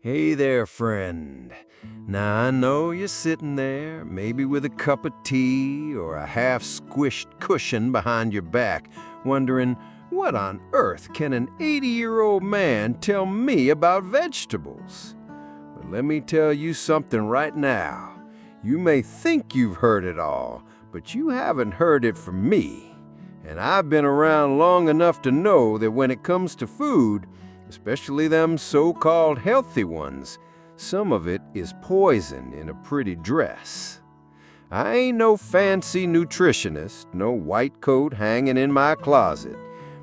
Hey there, friend. Now I know you're sitting there, maybe with a cup of tea or a half-squished cushion behind your back, wondering, what on earth can an 80-year-old man tell me about vegetables? But let me tell you something right now. You may think you've heard it all, but you haven't heard it from me. And I've been around long enough to know that when it comes to food, especially them so-called healthy ones, some of it is poison in a pretty dress. I ain't no fancy nutritionist, no white coat hanging in my closet,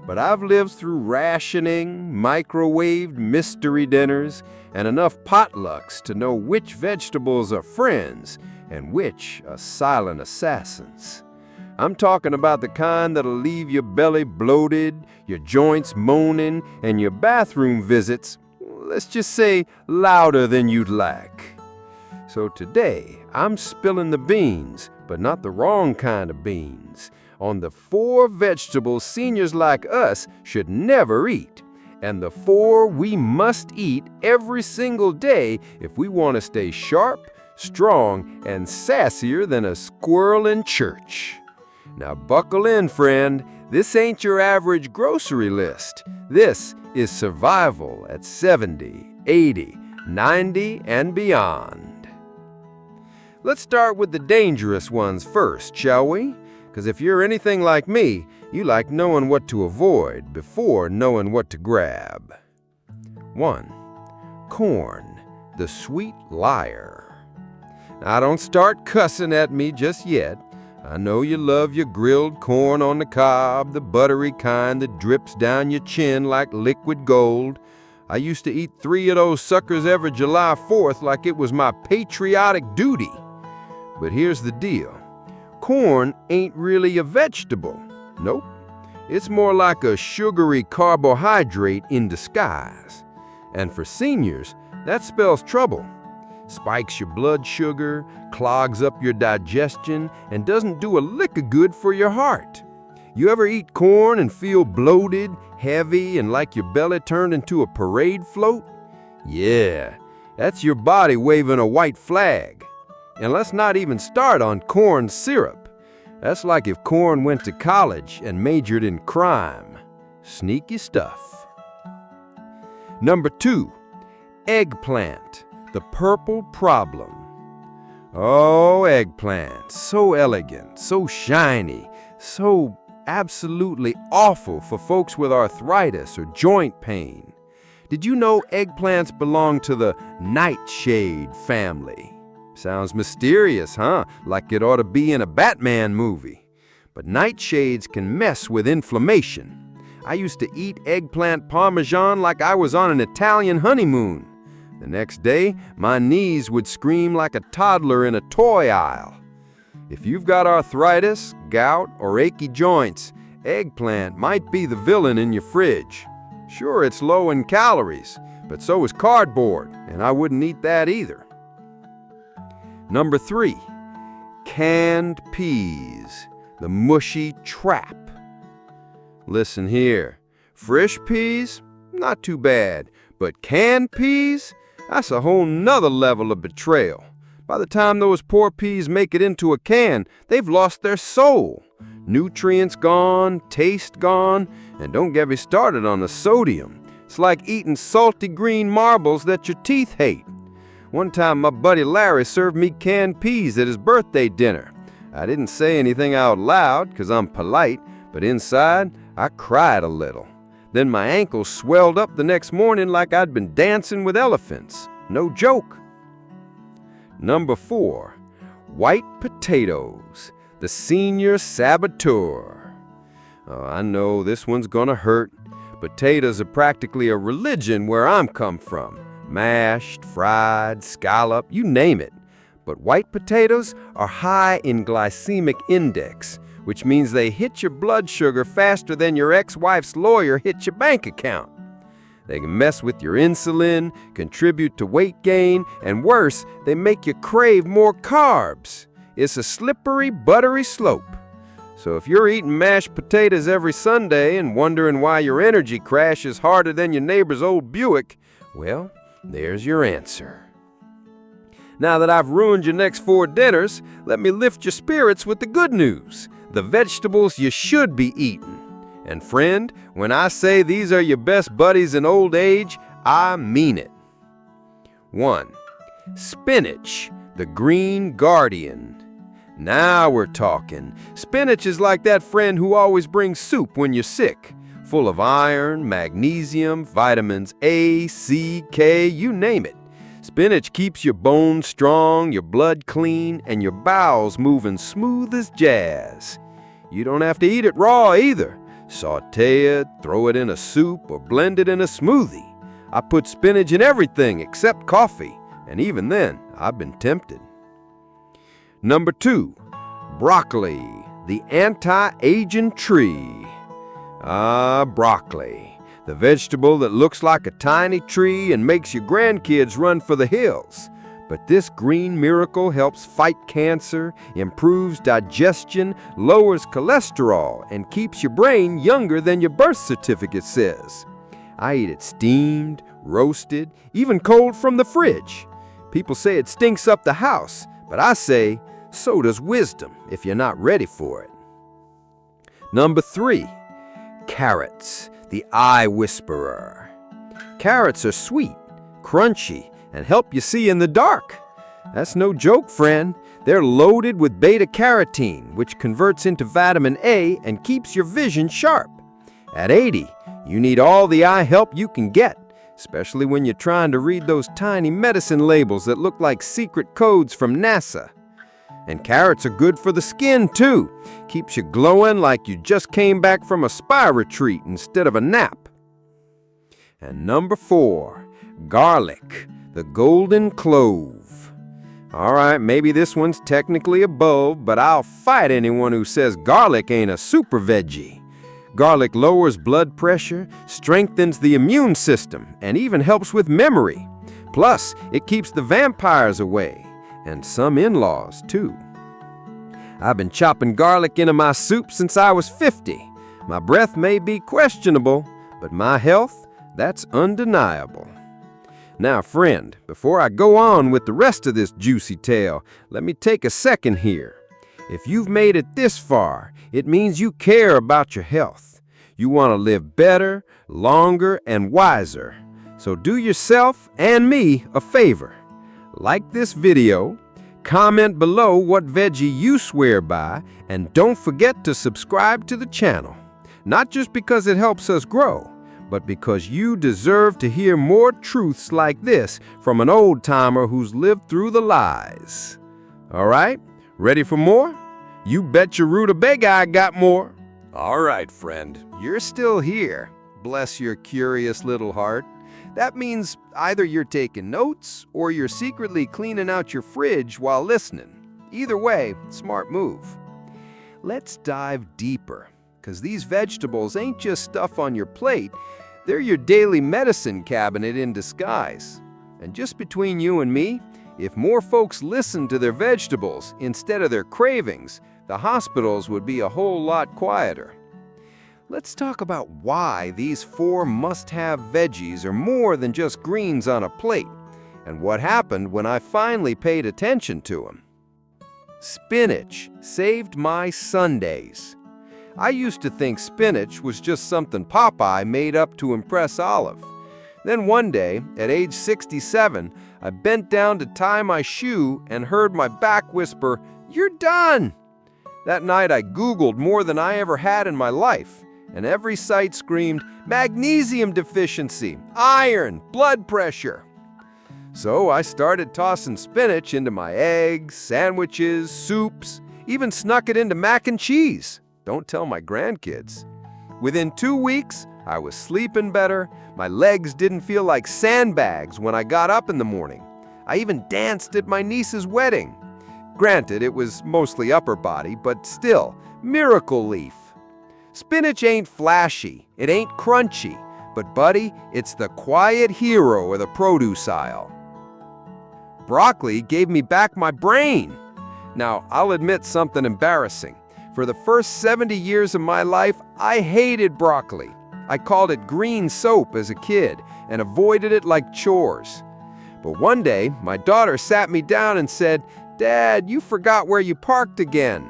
but I've lived through rationing, microwaved mystery dinners, and enough potlucks to know which vegetables are friends and which are silent assassins. I'm talking about the kind that'll leave your belly bloated, your joints moaning, and your bathroom visits, let's just say, louder than you'd like. So today, I'm spilling the beans, but not the wrong kind of beans, on the 4 vegetables seniors like us should never eat, and the 4 we must eat every single day if we want to stay sharp, strong, and sassier than a squirrel in church. Now buckle in, friend. This ain't your average grocery list. This is survival at 70, 80, 90, and beyond. Let's start with the dangerous ones first, shall we? Because if you're anything like me, you like knowing what to avoid before knowing what to grab. 1. Corn, the sweet liar. Now don't start cussing at me just yet. I know you love your grilled corn on the cob, the buttery kind that drips down your chin like liquid gold. I used to eat 3 of those suckers every July 4th like it was my patriotic duty. But here's the deal. Corn ain't really a vegetable. Nope. It's more like a sugary carbohydrate in disguise. And for seniors, that spells trouble. Spikes your blood sugar, clogs up your digestion, and doesn't do a lick of good for your heart. You ever eat corn and feel bloated, heavy, and like your belly turned into a parade float? Yeah, that's your body waving a white flag. And let's not even start on corn syrup. That's like if corn went to college and majored in crime. Sneaky stuff. Number 2, eggplant. The purple problem. Oh, eggplant, so elegant, so shiny, so absolutely awful for folks with arthritis or joint pain. Did you know eggplants belong to the nightshade family? Sounds mysterious, huh? Like it ought to be in a Batman movie. But nightshades can mess with inflammation. I used to eat eggplant parmesan like I was on an Italian honeymoon. The next day, my knees would scream like a toddler in a toy aisle. If you've got arthritis, gout, or achy joints, eggplant might be the villain in your fridge. Sure, it's low in calories, but so is cardboard, and I wouldn't eat that either. Number 3, canned peas, the mushy trap. Listen here, fresh peas, not too bad, but canned peas? That's a whole nother level of betrayal. By the time those poor peas make it into a can, they've lost their soul. Nutrients gone, taste gone, and don't get me started on the sodium. It's like eating salty green marbles that your teeth hate. One time my buddy Larry served me canned peas at his birthday dinner. I didn't say anything out loud because I'm polite, but inside I cried a little. Then my ankles swelled up the next morning like I'd been dancing with elephants. No joke. Number 4, white potatoes, the senior saboteur. Oh, I know this one's gonna hurt. Potatoes are practically a religion where I'm come from. Mashed, fried, scalloped, you name it. But white potatoes are high in glycemic index, which means they hit your blood sugar faster than your ex-wife's lawyer hit your bank account. They can mess with your insulin, contribute to weight gain, and worse, they make you crave more carbs. It's a slippery, buttery slope. So if you're eating mashed potatoes every Sunday and wondering why your energy crashes harder than your neighbor's old Buick, well, There's your answer. Now that I've ruined your next 4 dinners, let me lift your spirits with the good news, the vegetables you should be eating. And friend, when I say these are your best buddies in old age, I mean it. 1. Spinach, the green guardian. Now we're talking. Spinach is like that friend who always brings soup when you're sick, full of iron, magnesium, vitamins A, C, K, you name it. Spinach keeps your bones strong, your blood clean, and your bowels moving smooth as jazz. You don't have to eat it raw either. Sauté it, throw it in a soup, or blend it in a smoothie. I put spinach in everything except coffee, and even then, I've been tempted. Number 2, broccoli, the anti-aging tree. Broccoli. The vegetable that looks like a tiny tree and makes your grandkids run for the hills. But this green miracle helps fight cancer, improves digestion, lowers cholesterol, and keeps your brain younger than your birth certificate says. I eat it steamed, roasted, even cold from the fridge. People say it stinks up the house, but I say, so does wisdom if you're not ready for it. Number 3, carrots, the eye whisperer. Carrots are sweet, crunchy, and help you see in the dark. That's no joke, friend. They're loaded with beta-carotene, which converts into vitamin A and keeps your vision sharp. At 80, you need all the eye help you can get, especially when you're trying to read those tiny medicine labels that look like secret codes from NASA. And carrots are good for the skin, too. Keeps you glowing like you just came back from a spa retreat instead of a nap. And number 4, garlic, the golden clove. All right, maybe this one's technically above, but I'll fight anyone who says garlic ain't a super veggie. Garlic lowers blood pressure, strengthens the immune system, and even helps with memory. Plus, it keeps the vampires away. And some in-laws, too. I've been chopping garlic into my soup since I was 50. My breath may be questionable, but my health, that's undeniable. Now, friend, before I go on with the rest of this juicy tale, let me take a second here. If you've made it this far, it means you care about your health. You want to live better, longer, and wiser. So do yourself and me a favor. Like this video, comment below what veggie you swear by, and don't forget to subscribe to the channel. Not just because it helps us grow, but because you deserve to hear more truths like this from an old-timer who's lived through the lies. All right, ready for more? You bet your rutabaga I got more. All right, friend, you're still here. Bless your curious little heart. That means either you're taking notes or you're secretly cleaning out your fridge while listening. Either way, smart move. Let's dive deeper, because these vegetables ain't just stuff on your plate, they're your daily medicine cabinet in disguise. And just between you and me, if more folks listened to their vegetables instead of their cravings, the hospitals would be a whole lot quieter. Let's talk about why these 4 must-have veggies are more than just greens on a plate, and what happened when I finally paid attention to them. Spinach saved my Sundays. I used to think spinach was just something Popeye made up to impress Olive. Then one day, at age 67, I bent down to tie my shoe and heard my back whisper, "You're done!" That night I Googled more than I ever had in my life, and every site screamed, magnesium deficiency, iron, blood pressure. So I started tossing spinach into my eggs, sandwiches, soups, even snuck it into mac and cheese. Don't tell my grandkids. Within 2 weeks, I was sleeping better. My legs didn't feel like sandbags when I got up in the morning. I even danced at my niece's wedding. Granted, it was mostly upper body, but still, miracle leaf. Spinach ain't flashy, it ain't crunchy, but buddy, it's the quiet hero of the produce aisle. Broccoli gave me back my brain. Now, I'll admit something embarrassing. For the first 70 years of my life, I hated broccoli. I called it green soap as a kid and avoided it like chores. But one day, my daughter sat me down and said, "Dad, you forgot where you parked again."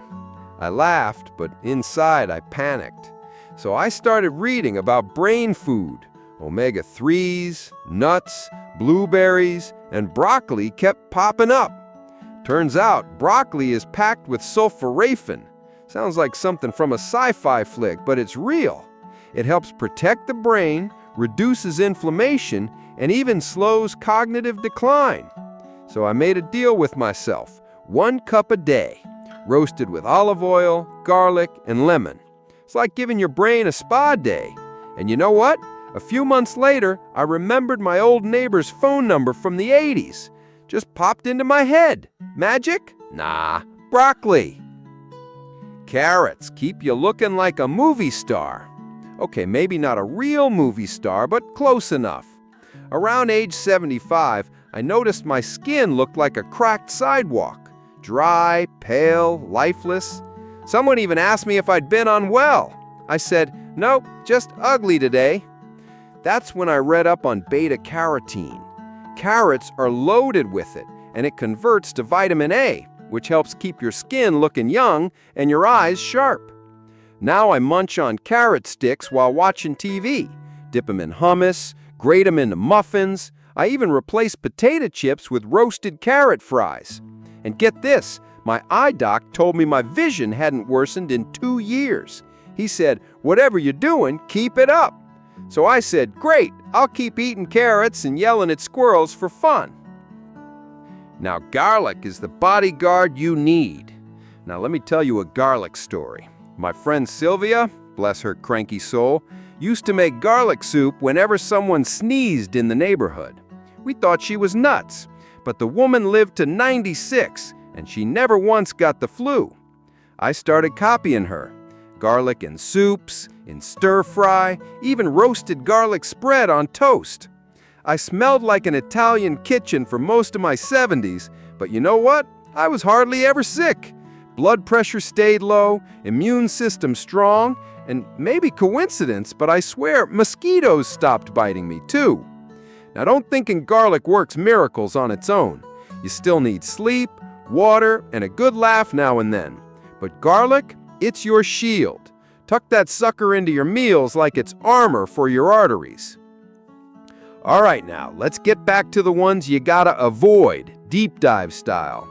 I laughed, but inside I panicked. So I started reading about brain food. Omega-3s, nuts, blueberries, and broccoli kept popping up. Turns out, broccoli is packed with sulforaphane. Sounds like something from a sci-fi flick, but it's real. It helps protect the brain, reduces inflammation, and even slows cognitive decline. So I made a deal with myself. 1 cup a day, roasted with olive oil, garlic, and lemon. It's like giving your brain a spa day. And you know what? A few months later, I remembered my old neighbor's phone number from the 80s. Just popped into my head. Magic? Nah, broccoli. Carrots keep you looking like a movie star. Okay, maybe not a real movie star, but close enough. Around age 75, I noticed my skin looked like a cracked sidewalk. Dry, pale, lifeless. Someone even asked me if I'd been unwell. I said, "Nope, just ugly today." That's when I read up on beta-carotene. Carrots are loaded with it, and it converts to vitamin A, which helps keep your skin looking young and your eyes sharp. Now I munch on carrot sticks while watching TV, dip them in hummus, grate them into muffins. I even replace potato chips with roasted carrot fries. And get this, my eye doc told me my vision hadn't worsened in 2 years. He said, "Whatever you're doing, keep it up." So I said, "Great, I'll keep eating carrots and yelling at squirrels for fun." Now, garlic is the bodyguard you need. Now, let me tell you a garlic story. My friend Sylvia, bless her cranky soul, used to make garlic soup whenever someone sneezed in the neighborhood. We thought she was nuts, but the woman lived to 96, and she never once got the flu. I started copying her. Garlic in soups, in stir-fry, even roasted garlic spread on toast. I smelled like an Italian kitchen for most of my 70s, but you know what? I was hardly ever sick. Blood pressure stayed low, immune system strong, and maybe coincidence, but I swear mosquitoes stopped biting me too. Now don't think garlic works miracles on its own. You still need sleep, water, and a good laugh now and then. But garlic, it's your shield. Tuck that sucker into your meals like it's armor for your arteries. All right now, let's get back to the ones you gotta avoid, deep dive style.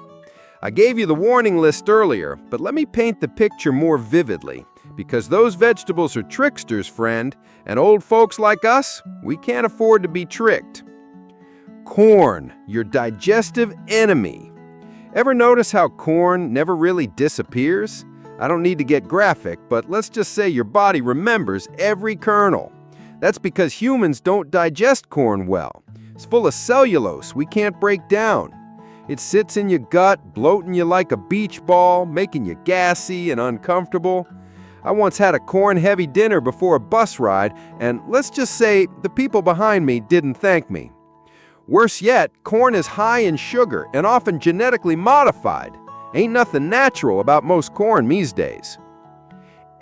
I gave you the warning list earlier, but let me paint the picture more vividly, because those vegetables are tricksters, friend, and old folks like us, we can't afford to be tricked. Corn, your digestive enemy. Ever notice how corn never really disappears? I don't need to get graphic, but let's just say your body remembers every kernel. That's because humans don't digest corn well. It's full of cellulose we can't break down. It sits in your gut, bloating you like a beach ball, making you gassy and uncomfortable. I once had a corn-heavy dinner before a bus ride, and let's just say the people behind me didn't thank me. Worse yet, corn is high in sugar and often genetically modified. Ain't nothing natural about most corn these days.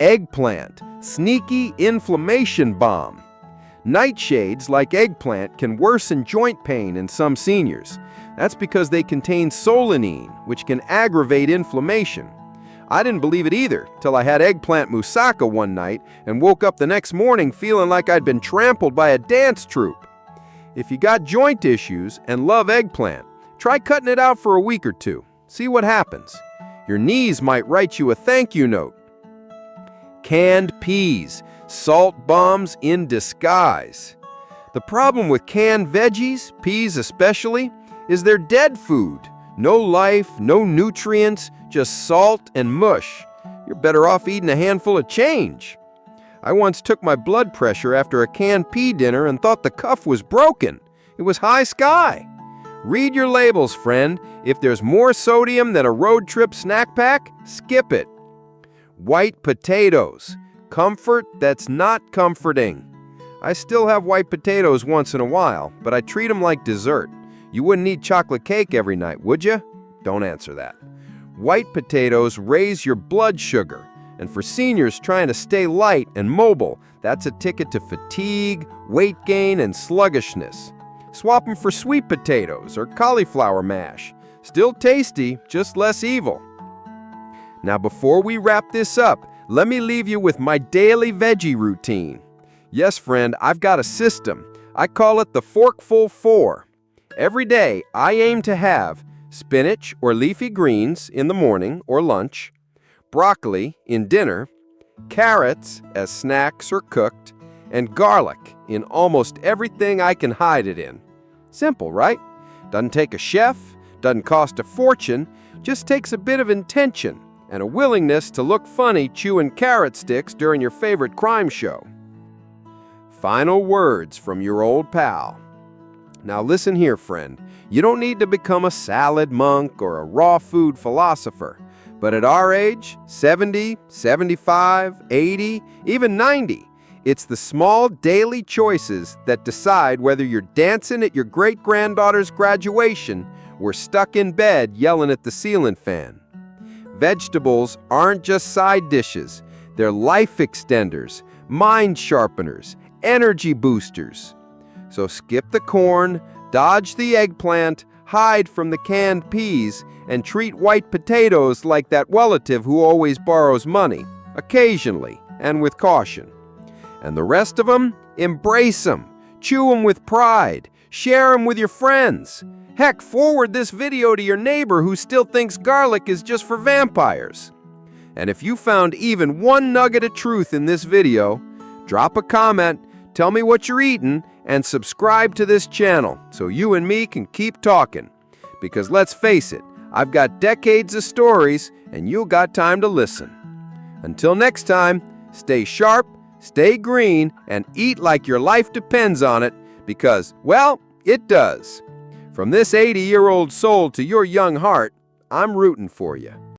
Eggplant, sneaky inflammation bomb. Nightshades like eggplant can worsen joint pain in some seniors. That's because they contain solanine, which can aggravate inflammation. I didn't believe it either till I had eggplant moussaka one night and woke up the next morning feeling like I'd been trampled by a dance troupe. If you got joint issues and love eggplant, try cutting it out for a week or two. See what happens. Your knees might write you a thank you note. Canned peas, salt bombs in disguise. The problem with canned veggies, peas especially, is they're dead food. No life, no nutrients, just salt and mush. You're better off eating a handful of change. I once took my blood pressure after a canned pea dinner and thought the cuff was broken. It was high sky. Read your labels, friend. If there's more sodium than a road trip snack pack, skip it. White potatoes. Comfort that's not comforting. I still have white potatoes once in a while, but I treat them like dessert. You wouldn't eat chocolate cake every night, would you? Don't answer that. White potatoes raise your blood sugar, and for seniors trying to stay light and mobile, that's a ticket to fatigue, weight gain, and sluggishness. Swap them for sweet potatoes or cauliflower mash. Still tasty, just less evil. Now before we wrap this up, let me leave you with my daily veggie routine. Yes, friend, I've got a system. I call it the Forkful 4. Every day, I aim to have spinach or leafy greens in the morning or lunch, broccoli in dinner, carrots as snacks or cooked, and garlic in almost everything I can hide it in. Simple, right? Doesn't take a chef, doesn't cost a fortune, just takes a bit of intention and a willingness to look funny chewing carrot sticks during your favorite crime show. Final words from your old pal. Now listen here, friend. You don't need to become a salad monk or a raw food philosopher. But at our age, 70, 75, 80, even 90, it's the small daily choices that decide whether you're dancing at your great-granddaughter's graduation or stuck in bed yelling at the ceiling fan. Vegetables aren't just side dishes. They're life extenders, mind sharpeners, energy boosters. So skip the corn, dodge the eggplant, hide from the canned peas, and treat white potatoes like that relative who always borrows money, occasionally and with caution. And the rest of them, embrace them, chew them with pride, share them with your friends. Heck, forward this video to your neighbor who still thinks garlic is just for vampires. And if you found even one nugget of truth in this video, drop a comment, tell me what you're eating, and subscribe to this channel so you and me can keep talking. Because let's face it, I've got decades of stories and you got time to listen. Until next time, stay sharp, stay green, and eat like your life depends on it because, well, it does. From this 80-year-old soul to your young heart, I'm rooting for you.